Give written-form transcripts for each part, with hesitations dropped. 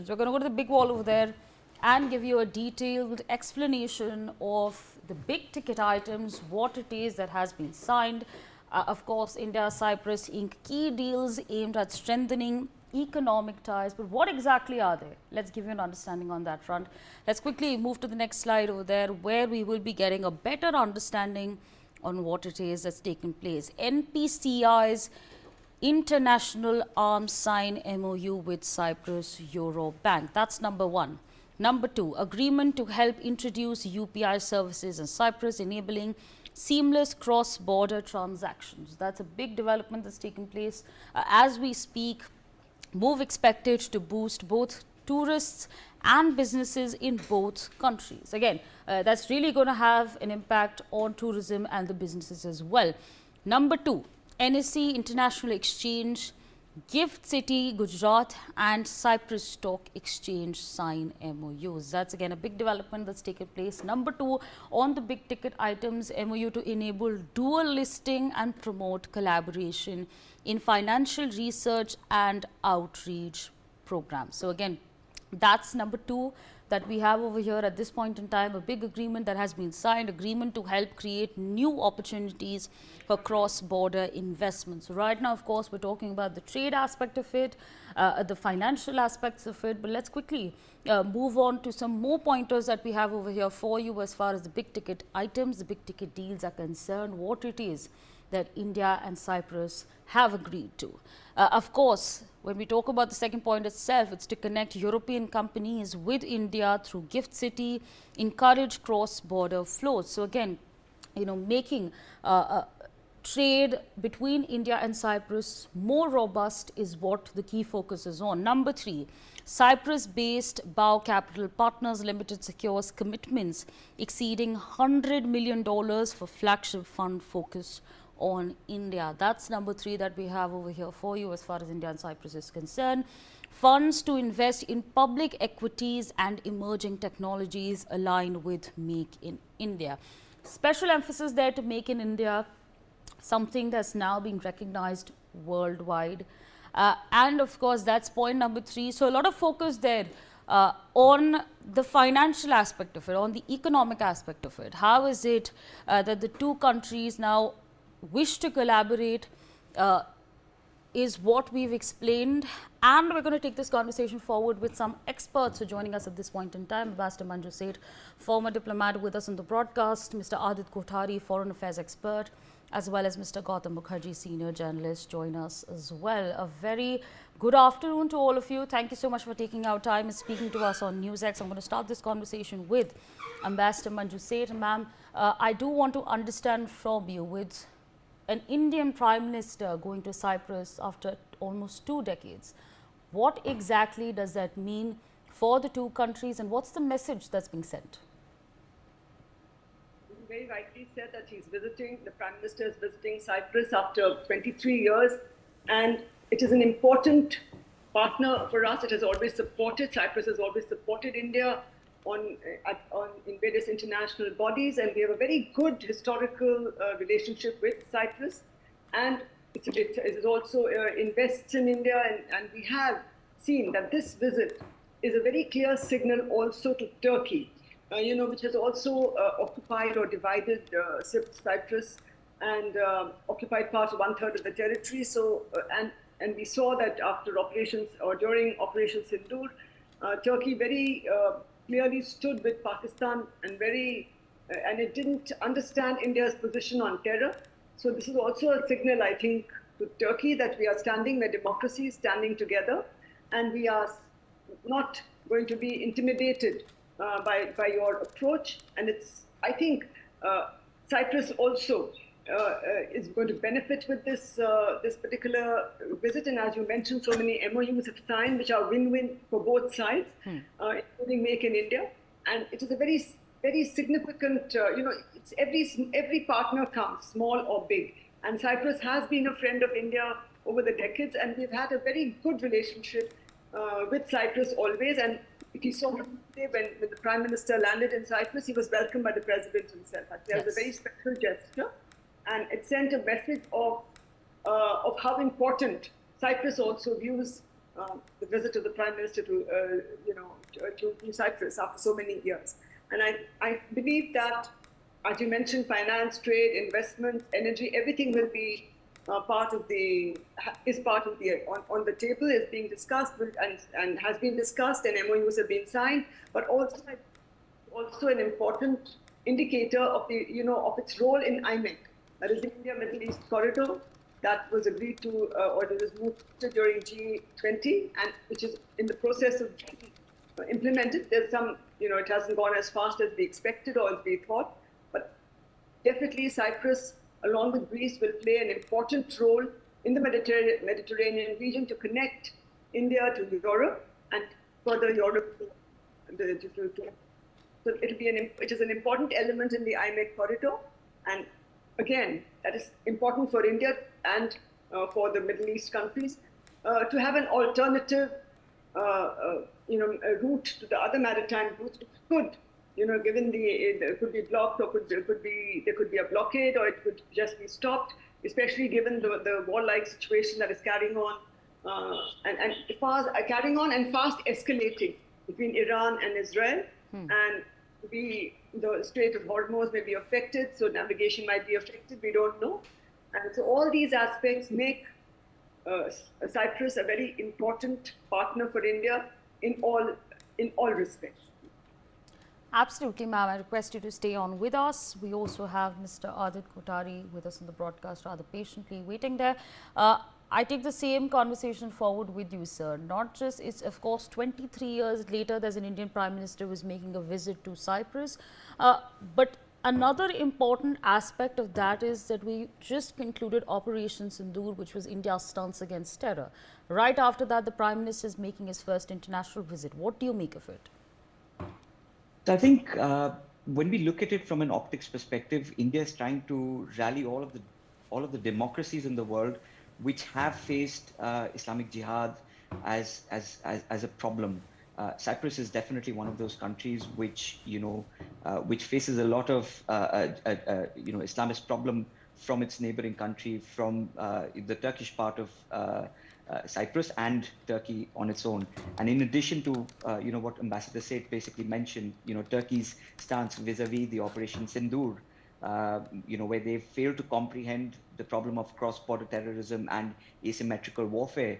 So we're going to go to the big wall over there and give you a detailed explanation of the big ticket items, what it is that has been signed. Of course, India, Cyprus ink key deals aimed at strengthening economic ties, but what exactly are they? Let's give you an understanding on that front. Let's quickly move to the next slide over there, where we will be getting a better understanding on what it is that's taken place. NPCI's International Arms Sign MoU with Cyprus Euro Bank. That's number one. Number two, agreement to help introduce UPI services in Cyprus, enabling seamless cross-border transactions. That's a big development that's taken place as we speak. Move expected to boost both tourists and businesses in both countries. Again, that's really going to have an impact on tourism and the businesses as well. Number two, NSE International Exchange, Gift City, Gujarat and Cyprus Stock Exchange sign MoUs. That's again a big development that's taken place. Number two, on the big ticket items, MoU to enable dual listing and promote collaboration in financial research and outreach programs. So again, that's number two that we have over here at this point in time, a big agreement that has been signed, agreement to help create new opportunities for cross-border investments. So right now, of course, we're talking about the trade aspect of it, the financial aspects of it, but let's quickly move on to some more pointers that we have over here for you as far as the big ticket items, the big ticket deals are concerned, what it is that India and Cyprus have agreed to. Of course, when we talk about the second point itself, it's to connect European companies with India through Gift City, encourage cross-border flows. So again, you know, making trade between India and Cyprus more robust is what the key focus is on. Number three, Cyprus-based Bao Capital Partners Limited secures commitments exceeding $100 million for flagship fund focus on India. That's number three that we have over here for you as far as India and Cyprus is concerned. Funds to invest in public equities and emerging technologies aligned with Make in India. Special emphasis there to Make in India, something that's now being recognized worldwide. And of course, that's point number three. So a lot of focus there on the financial aspect of it, on the economic aspect of it. How is it that the two countries now wish to collaborate is what we've explained, and we're going to take this conversation forward with some experts who are joining us at this point in time. Ambassador Manju Seth, former diplomat with us on the broadcast, Mr. Adit Kothari, foreign affairs expert, as well as Mr. Gautam Mukherjee, senior journalist, join us as well. A very good afternoon to all of you. Thank you so much for taking our time and speaking to us on Newsx. I'm going to start this conversation with Ambassador Manju Seth. Ma'am, I do want to understand from you, with an Indian Prime Minister going to Cyprus after almost 2 decades, what exactly does that mean for the two countries, and what's the message that's being sent? You very rightly said that the Prime Minister is visiting Cyprus after 23 years, and it is an important partner for us. It has always supported, Cyprus has always supported India in various international bodies, and we have a very good historical relationship with Cyprus, and it also invests in India, and we have seen that this visit is a very clear signal also to Turkey, which has also occupied or divided Cyprus and occupied parts of 1/3 of the territory. So and we saw that after operations or during Operation Sindoor, Turkey very clearly stood with Pakistan and it didn't understand India's position on terror. So this is also a signal, I think, to Turkey that we are standing, we're democracies standing together, and we are not going to be intimidated by your approach. And I think Cyprus also is going to benefit with this particular visit. And as you mentioned, so many MoUs have signed, which are win-win for both sides, including Make in India. And it is a very, very significant, it's every partner counts, small or big. And Cyprus has been a friend of India over the decades, and we've had a very good relationship with Cyprus always. And if you saw today when the Prime Minister landed in Cyprus, he was welcomed by the President himself. That was a very special gesture. And it sent a message of how important Cyprus also views the visit of the Prime Minister to Cyprus after so many years. And I believe that, as you mentioned, finance, trade, investments, energy, everything will be part of the on the table, is being discussed and has been discussed, and MoUs have been signed, but also an important indicator of of its role in IMEC, that is the India Middle East corridor, that was agreed to or that was moved during G20, and which is in the process of being implemented. There's some, it hasn't gone as fast as we expected or as we thought, but definitely Cyprus, along with Greece, will play an important role in the Mediterranean region to connect India to Europe and further Europe to so it is an important element in the IMEC corridor, and again, that is important for India and for the Middle East countries to have an alternative, route to the other maritime routes. It could, given it could be blocked, or there could be a blockade, or it could just be stopped, especially given the warlike situation that is carrying on and fast escalating between Iran and Israel. And the Strait of Hormuz may be affected, so navigation might be affected, we don't know. And so all these aspects make Cyprus a very important partner for India in all respects. Absolutely, ma'am. I request you to stay on with us. We also have Mr. Adit Kothari with us on the broadcast, rather patiently waiting there. I take the same conversation forward with you, sir. Not just, it's of course 23 years later, there's an Indian Prime Minister who is making a visit to Cyprus. But another important aspect of that is that we just concluded Operation Sindoor, which was India's stance against terror. Right after that, the Prime Minister is making his first international visit. What do you make of it? So I think when we look at it from an optics perspective, India is trying to rally all of the democracies in the world which have faced Islamic Jihad as a problem. Cyprus is definitely one of those countries which which faces a lot of Islamist problem from its neighboring country, from the Turkish part of Cyprus and Turkey on its own. And in addition to what Ambassador Said basically mentioned, Turkey's stance vis-a-vis the Operation Sindoor, where they failed to comprehend the problem of cross-border terrorism and asymmetrical warfare,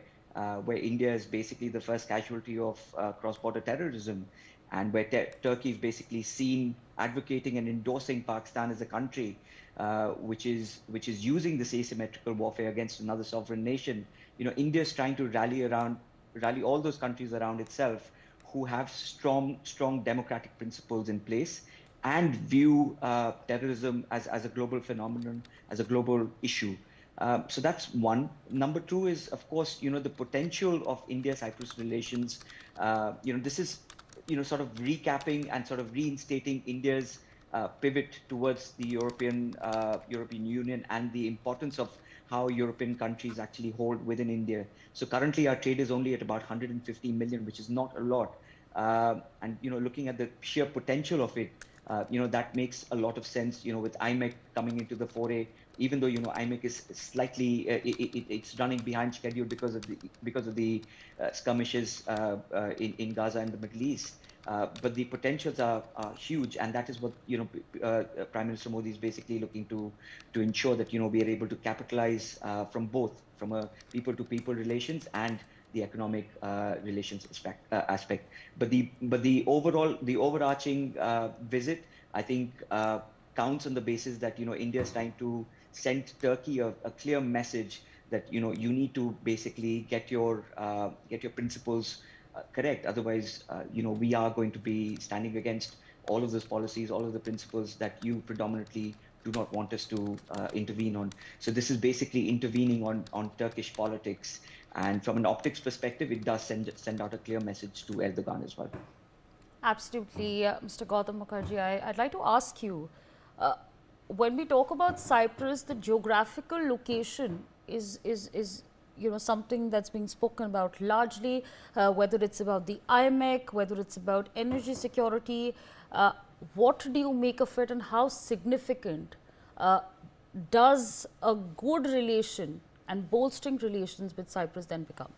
where India is basically the first casualty of cross-border terrorism, and where Turkey is basically seen advocating and endorsing Pakistan as a country which is using this asymmetrical warfare against another sovereign nation. India is trying to rally all those countries around itself who have strong democratic principles in place and view terrorism as a global phenomenon, as a global issue. So that's one. Number two is, of course, the potential of India-Cyprus relations. This is, sort of recapping and sort of reinstating India's pivot towards the European Union and the importance of how European countries actually hold within India. So currently our trade is only at about 150 million, which is not a lot. And looking at the sheer potential of it, that makes a lot of sense. With IMEC coming into the foray, even though IMEC is slightly it's running behind schedule because of the skirmishes in Gaza and the Middle East. But the potentials are huge, and that is what Prime Minister Modi is basically looking to ensure that we are able to capitalize from both, from a people-to-people relations and the economic relations aspect. But the overarching visit, I think, counts on the basis that India is trying to send Turkey a clear message that you need to basically get your principles correct. Otherwise, we are going to be standing against all of those policies, all of the principles that you predominantly do not want us to intervene on. So this is basically intervening on Turkish politics. And from an optics perspective, it does send out a clear message to Erdogan as well. Absolutely. Mr. Gautam Mukherjee, I'd like to ask you, when we talk about Cyprus, the geographical location is something that's being spoken about largely, whether it's about the IMEC, whether it's about energy security. What do you make of it, and how significant does a good relation and bolstering relations with Cyprus then become?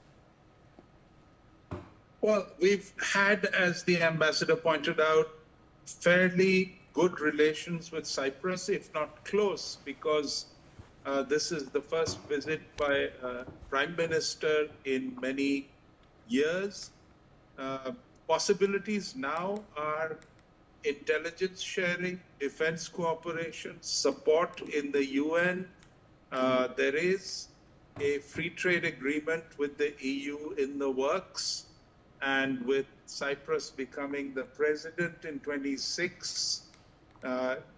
Well, we've had, as the ambassador pointed out, fairly good relations with Cyprus, if not close, because this is the first visit by a prime minister in many years. Uh, Possibilities now are intelligence sharing, defense cooperation, support in the UN. There is a free trade agreement with the EU in the works, and with Cyprus becoming the president in 26,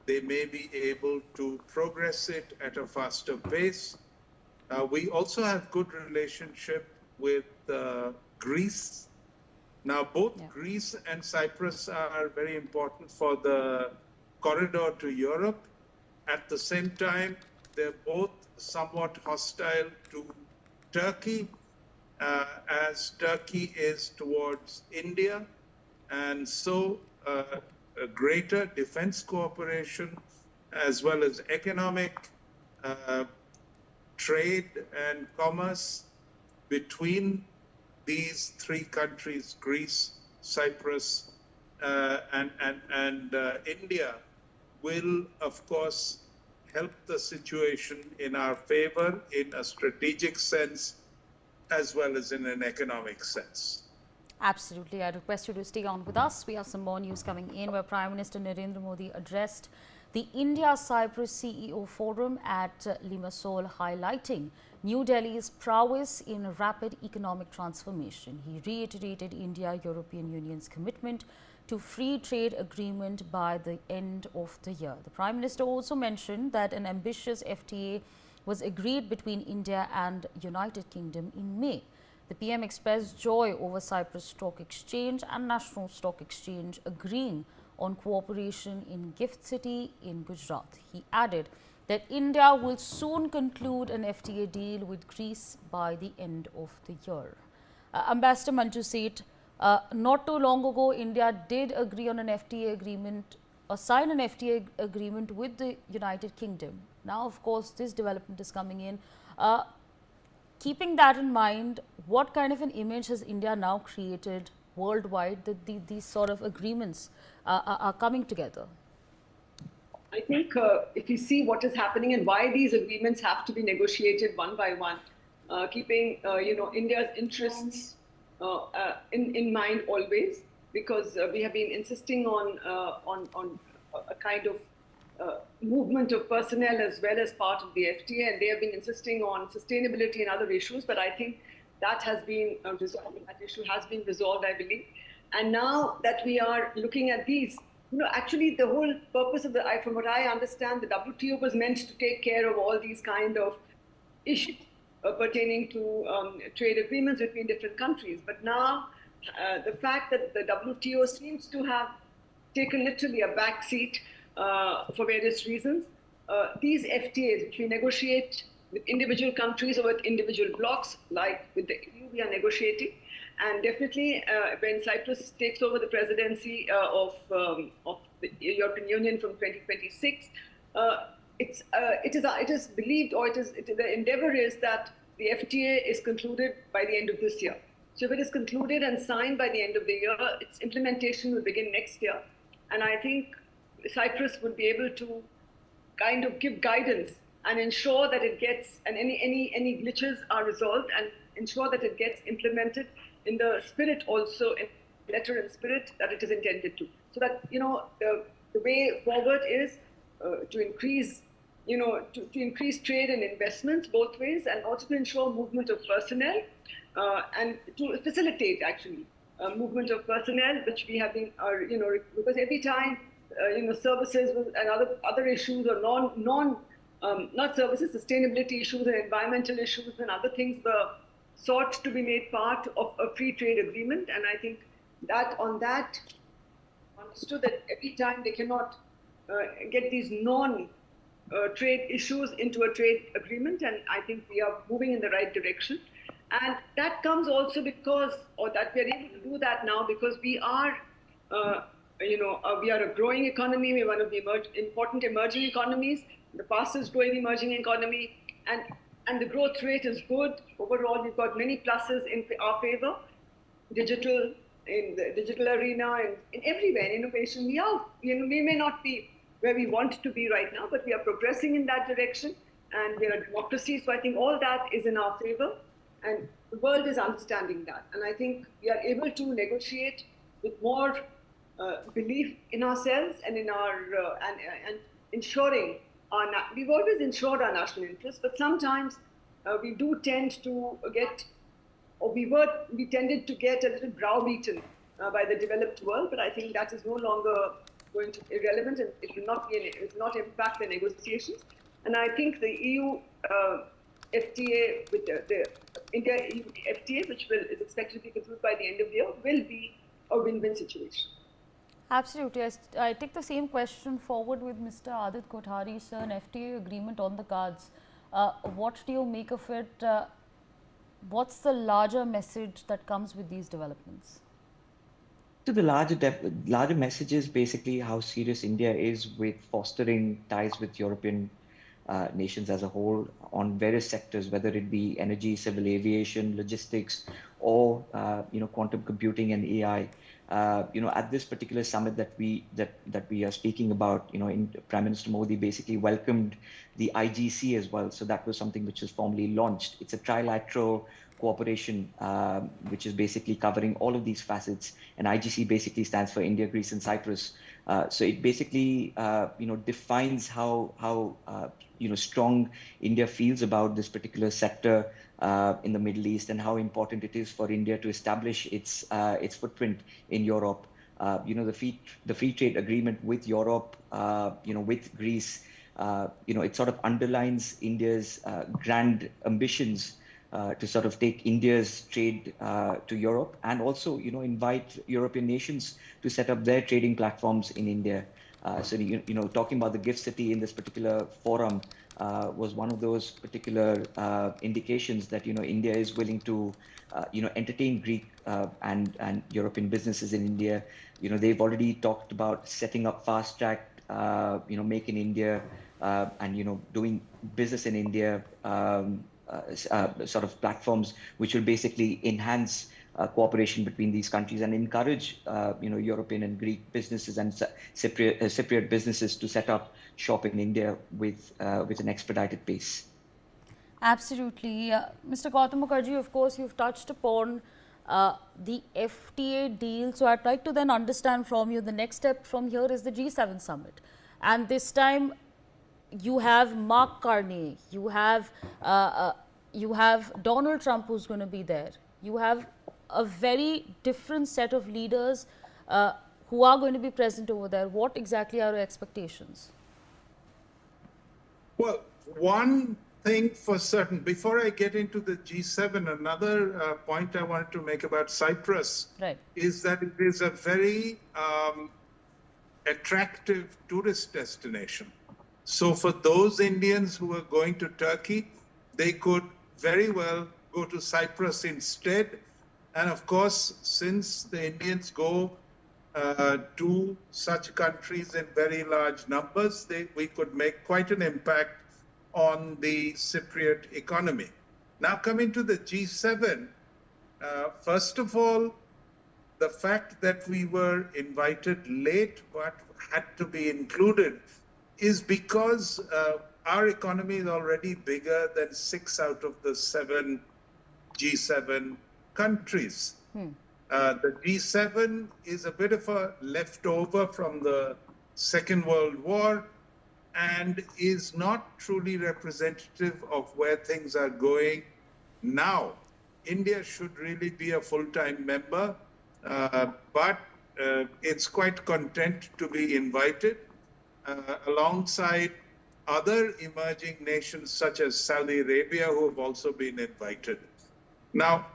they may be able to progress it at a faster pace. We also have good relationship with Greece. Now, both Greece and Cyprus are very important for the corridor to Europe. At the same time, they're both somewhat hostile to Turkey, as Turkey is towards India. And so a greater defense cooperation as well as economic trade and commerce between these three countries, Greece, Cyprus, and India, will, of course, help the situation in our favor in a strategic sense as well as in an economic sense. Absolutely. I request you to stay on with us. We have some more news coming in where Prime Minister Narendra Modi addressed the India-Cyprus CEO Forum at Limassol, highlighting New Delhi's prowess in rapid economic transformation. He reiterated India-European Union's commitment to free trade agreement by the end of the year. The Prime Minister also mentioned that an ambitious FTA was agreed between India and United Kingdom in May. The PM expressed joy over Cyprus Stock Exchange and National Stock Exchange agreeing on cooperation in Gift City in Gujarat. He added that India will soon conclude an FTA deal with Greece by the end of the year. Ambassador Manju Seth, not too long ago, India did agree on an FTA agreement or sign an FTA agreement with the United Kingdom. Now, of course, this development is coming in. Keeping that in mind, what kind of an image has India now created worldwide that these sort of agreements are coming together? I think if you see what is happening and why these agreements have to be negotiated one by one, keeping India's interests in mind always, because we have been insisting on a kind of movement of personnel as well as part of the FTA, and they have been insisting on sustainability and other issues. But I think that has been resolved. That issue has been resolved, I believe. And now that we are looking at these, actually the whole purpose of from what I understand, the WTO was meant to take care of all these kind of issues pertaining to trade agreements between different countries. But now the fact that the WTO seems to have taken literally a back seat for various reasons, these FTAs, which we negotiate with individual countries or with individual blocks, like with the EU, we are negotiating. And definitely, when Cyprus takes over the presidency of the European Union from 2026, it is believed, or the endeavor is that the FTA is concluded by the end of this year. So if it is concluded and signed by the end of the year, its implementation will begin next year. And I think Cyprus would be able to kind of give guidance and ensure that it gets, and any glitches are resolved, and ensure that it gets implemented in the spirit also, in letter and spirit that it is intended to. So that, the way forward is to increase, to increase trade and investments both ways, and also to ensure movement of personnel and to facilitate actually movement of personnel, which we have been, because every time, services and other issues or not services, sustainability issues and environmental issues and other things were sought to be made part of a free trade agreement. And I think that understood that every time they cannot get these non-trade issues into a trade agreement, and I think we are moving in the right direction. And that comes also because, or that we are able to do that now because we are, we are a growing economy. We're one of the important emerging economies, the fastest growing emerging economy, and the growth rate is good. Overall, we've got many pluses in our favor. digital, in the digital arena, and in everywhere, in innovation. We may not be where we want to be right now, but we are progressing in that direction, and we are a democracy. So I think all that is in our favor, and the world is understanding that. And I think we are able to negotiate with more belief in ourselves and in our and ensuring we've always ensured our national interests, but sometimes we do tend to get, or we tended to get a little browbeaten by the developed world. But I think that is no longer going to be irrelevant, and it will not impact the negotiations. And I think the EU FTA with the India EU FTA, which is expected to be concluded by the end of the year, will be a win-win situation. Absolutely. I take the same question forward with Mr. Adit Kothari, sir. An FTA agreement on the cards. What do you make of it? What's the larger message that comes with these developments? So the larger message is basically how serious India is with fostering ties with European nations as a whole on various sectors, whether it be energy, civil aviation, logistics, or quantum computing and AI. At this particular summit that we are speaking about, Prime Minister Modi basically welcomed the IGC as well. So that was something which was formally launched. It's a trilateral cooperation, which is basically covering all of these facets. And IGC basically stands for India, Greece, and Cyprus. So it basically, defines how strong India feels about this particular sector in the Middle East, and how important it is for India to establish its footprint in Europe. The free trade agreement with Europe, with Greece, it sort of underlines India's grand ambitions to sort of take India's trade to Europe, and also, invite European nations to set up their trading platforms in India. So, talking about the gift city in this particular forum was one of those particular indications that, India is willing to, entertain Greek and European businesses in India. They've already talked about setting up fast track, make in India, and, doing business in India, sort of platforms which will basically enhance cooperation between these countries and encourage European and Greek businesses and Cypriot businesses to set up shop in India with an expedited pace. Absolutely. Mr. Gautam Mukherjee, of course, you've touched upon the FTA deal. So I'd like to then understand from you, the next step from here is the G7 summit. And this time you have Mark Carney, you have Donald Trump who's going to be there. You have a very different set of leaders who are going to be present over there. What exactly are your expectations? Well, one thing for certain, before I get into the G7, another point I wanted to make about Cyprus is that it is a very attractive tourist destination. So for those Indians who are going to Turkey, they could very well go to Cyprus instead. And of course, since the Indians go to such countries in very large numbers, we could make quite an impact on the Cypriot economy. Now, coming to the G7, first of all, the fact that we were invited late but had to be included is because our economy is already bigger than 6 out of the 7 G7 countries. The G7 is a bit of a leftover from the Second World War and is not truly representative of where things are going now. India should really be a full-time member, but it's quite content to be invited alongside other emerging nations such as Saudi Arabia, who have also been invited. Now,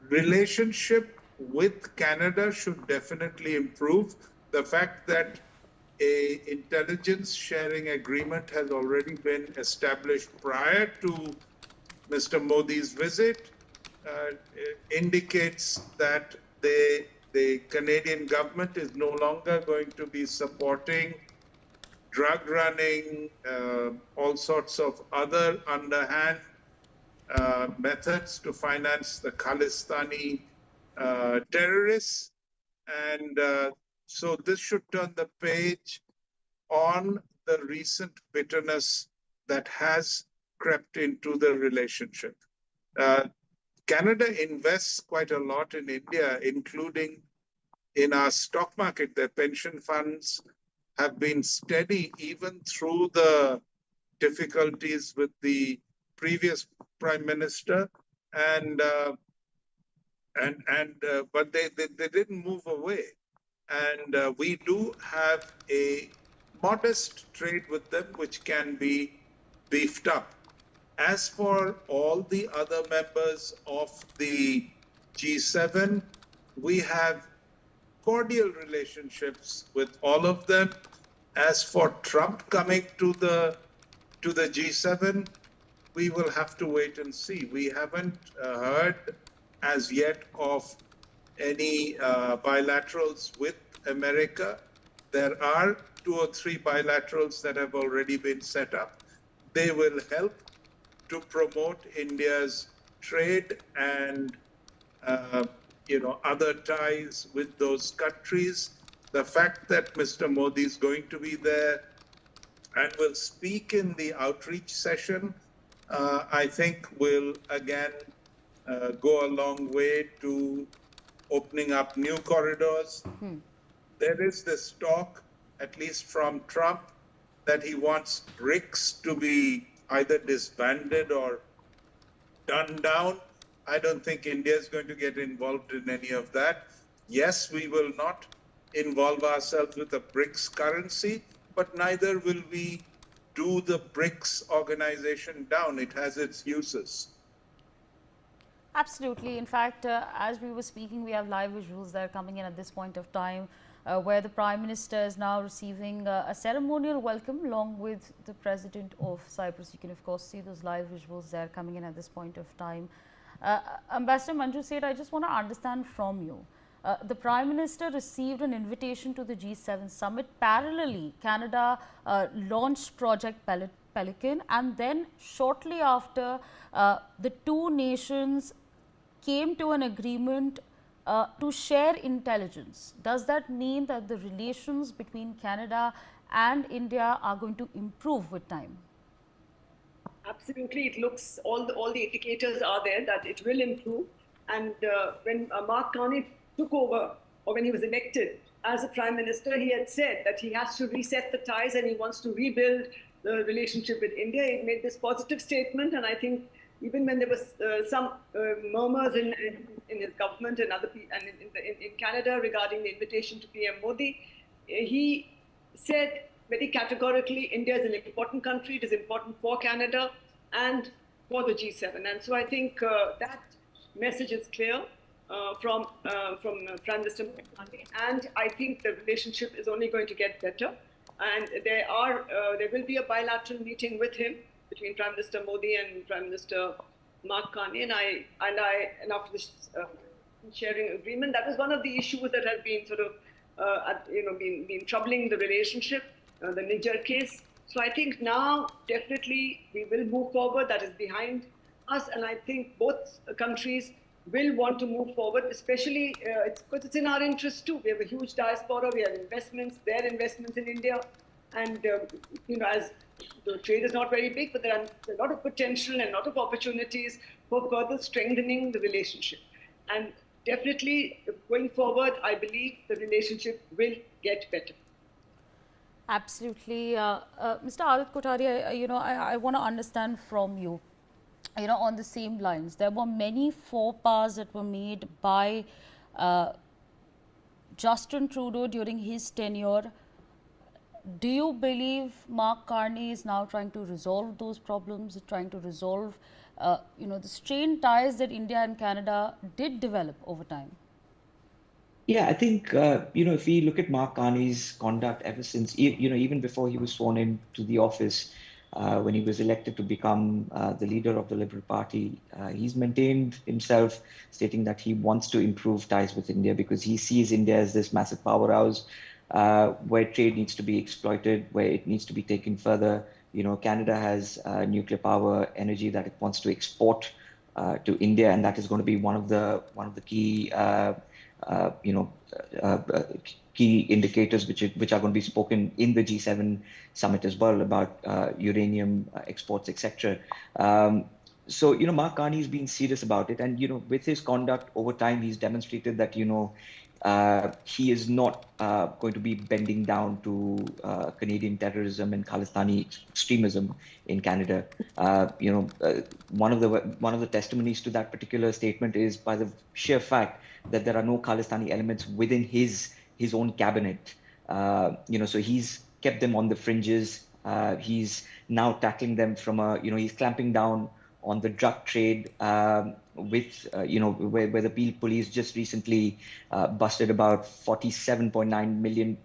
relationship with Canada should definitely improve. The fact that an intelligence sharing agreement has already been established prior to Mr. Modi's visit indicates that the Canadian government is no longer going to be supporting drug running, all sorts of other underhand methods to finance the Khalistani terrorists. And so this should turn the page on the recent bitterness that has crept into the relationship. Canada invests quite a lot in India, including in our stock market. Their pension funds have been steady even through the difficulties with the previous prime minister, but they didn't move away. And we do have a modest trade with them, which can be beefed up. As for all the other members of the G7, we have cordial relationships with all of them. As for Trump coming to the G7, we will have to wait and see. We haven't heard as yet of any bilaterals with America. There are 2 or 3 bilaterals that have already been set up. They will help to promote India's trade and other ties with those countries. The fact that Mr. Modi is going to be there and will speak in the outreach session, I think will again go a long way to opening up new corridors. There is this talk, at least from Trump, that he wants BRICS to be either disbanded or done down. I don't think India is going to get involved in any of that. Yes, we will not involve ourselves with a BRICS currency, but neither will we do the BRICS organization down. It has its uses. Absolutely. In fact, as we were speaking, we have live visuals that are coming in at this point of time, where the Prime Minister is now receiving a ceremonial welcome along with the President of Cyprus. You can, of course, see those live visuals that are coming in at this point of time. Ambassador Manju Seth, I just want to understand from you. The Prime Minister received an invitation to the G7 summit. Parallelly, Canada launched Project Pelican, and then shortly after, the two nations came to an agreement to share intelligence. Does that mean that the relations between Canada and India are going to improve with time? Absolutely, it looks, all the indicators are there that it will improve. And when Mark Carney took over, or when he was elected as a Prime Minister, he had said that he has to reset the ties and he wants to rebuild the relationship with India. He made this positive statement, and I think even when there was some murmurs in his government and in Canada regarding the invitation to PM Modi, he said very categorically, India is an important country. It is important for Canada and for the G7. And so I think that message is clear from Prime Minister Modi. And I think the relationship is only going to get better. And there will be a bilateral meeting with him between Prime Minister Modi and Prime Minister Mark Carney. And after this sharing agreement, that was one of the issues that has been sort of been troubling the relationship, the Niger case. So I think now definitely we will move forward. That is behind us, and I think both countries will want to move forward, especially because it's in our interest too. We have a huge diaspora, we have investments, their investments in India, and as the trade is not very big, but there are a lot of potential and a lot of opportunities for further strengthening the relationship. And definitely going forward, I believe the relationship will get better. Absolutely. Mr. Adit Kothari, I want to understand from you, on the same lines. There were many faux pas that were made by Justin Trudeau during his tenure. Do you believe Mark Carney is now trying to resolve those problems, trying to resolve, the strained ties that India and Canada did develop over time? Yeah, I think, if we look at Mark Carney's conduct ever since, even before he was sworn into the office, when he was elected to become the leader of the Liberal Party, he's maintained himself, stating that he wants to improve ties with India because he sees India as this massive powerhouse where trade needs to be exploited, where it needs to be taken further. Canada has nuclear power, energy that it wants to export to India, and that is going to be one of the key you know key indicators which are going to be spoken in the G7 summit as well about uranium exports, etc. So, Mark Carney's been serious about it. And, with his conduct over time, he's demonstrated that, he is not going to be bending down to Canadian terrorism and Khalistani extremism in Canada. One of the testimonies to that particular statement is by the sheer fact that there are no Khalistani elements within his own cabinet. So he's kept them on the fringes. He's now tackling them from he's clamping down on the drug trade with, where the police just recently busted about $47.9 million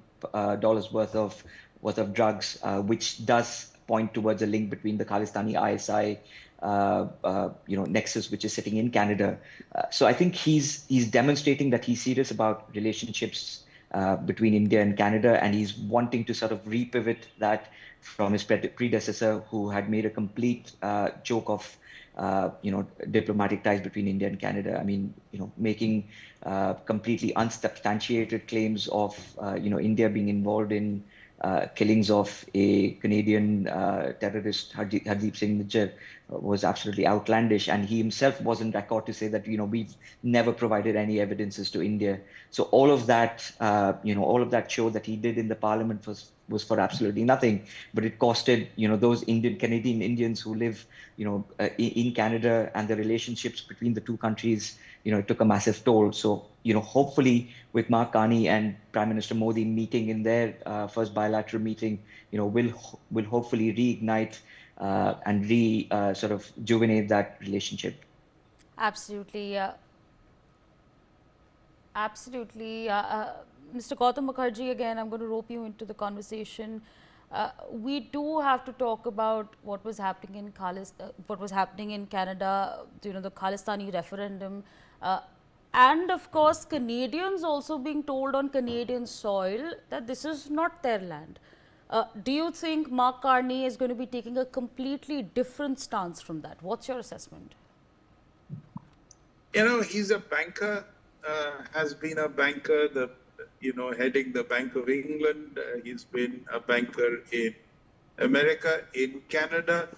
worth of drugs, which does point towards a link between the Khalistani ISI nexus, which is sitting in Canada. So I think he's demonstrating that he's serious about relationships between India and Canada, and he's wanting to sort of repivot that from his predecessor, who had made a complete joke of diplomatic ties between India and Canada. I mean, making completely unsubstantiated claims of India being involved in killings of a Canadian terrorist, Hardeep Singh Nijjar, was absolutely outlandish. And he himself was on record to say that, we've never provided any evidences to India. So all of that, all of that show that he did in the parliament was for absolutely nothing. But it costed, those Canadian Indians who live, in Canada, and the relationships between the two countries, it took a massive toll. So, hopefully with Mark Carney and Prime Minister Modi meeting in their first bilateral meeting, will hopefully reignite and sort of rejuvenate that relationship. Absolutely. Absolutely. Mr. Gautam Mukherjee, again, I'm going to rope you into the conversation. We do have to talk about what was happening in Canada, the Khalistani referendum, and of course Canadians also being told on Canadian soil that this is not their land. Do you think Mark Carney is going to be taking a completely different stance from that? What's your assessment? He's a banker, has been a banker, heading the Bank of England. He's been a banker in America, in Canada.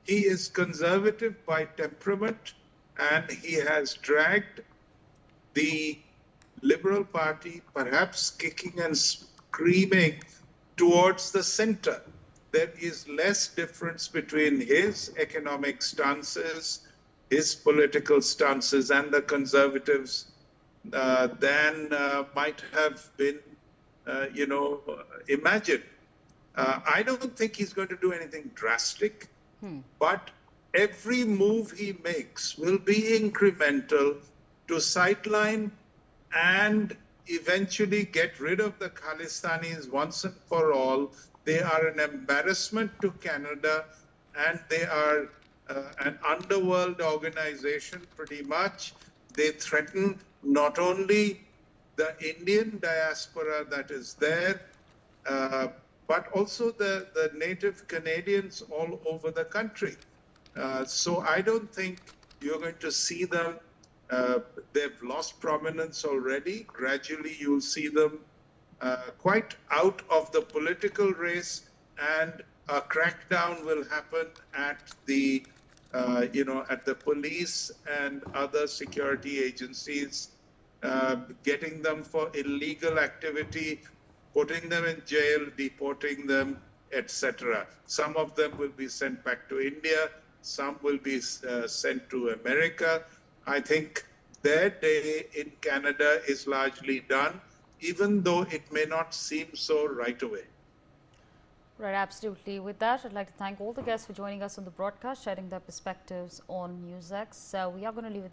He is conservative by temperament, and he has dragged the Liberal Party, perhaps kicking and screaming, towards the center. There is less difference between his economic stances, his political stances, and the Conservatives than might have been, imagined. I don't think he's going to do anything drastic, but every move he makes will be incremental to sideline and eventually get rid of the Khalistanis once and for all. They are an embarrassment to Canada, and they are an underworld organization pretty much. They threaten not only the Indian diaspora that is there, but also the native Canadians all over the country. So I don't think you're going to see them. They've lost prominence already. Gradually, you'll see them quite out of the political race, and a crackdown will happen at the at the police and other security agencies, getting them for illegal activity, putting them in jail, deporting them, etc. Some of them will be sent back to India. Some will be sent to America. I think their day in Canada is largely done, even though it may not seem so right away. Right, absolutely. With that, I'd like to thank all the guests for joining us on the broadcast, sharing their perspectives on Newsx. We are going to leave it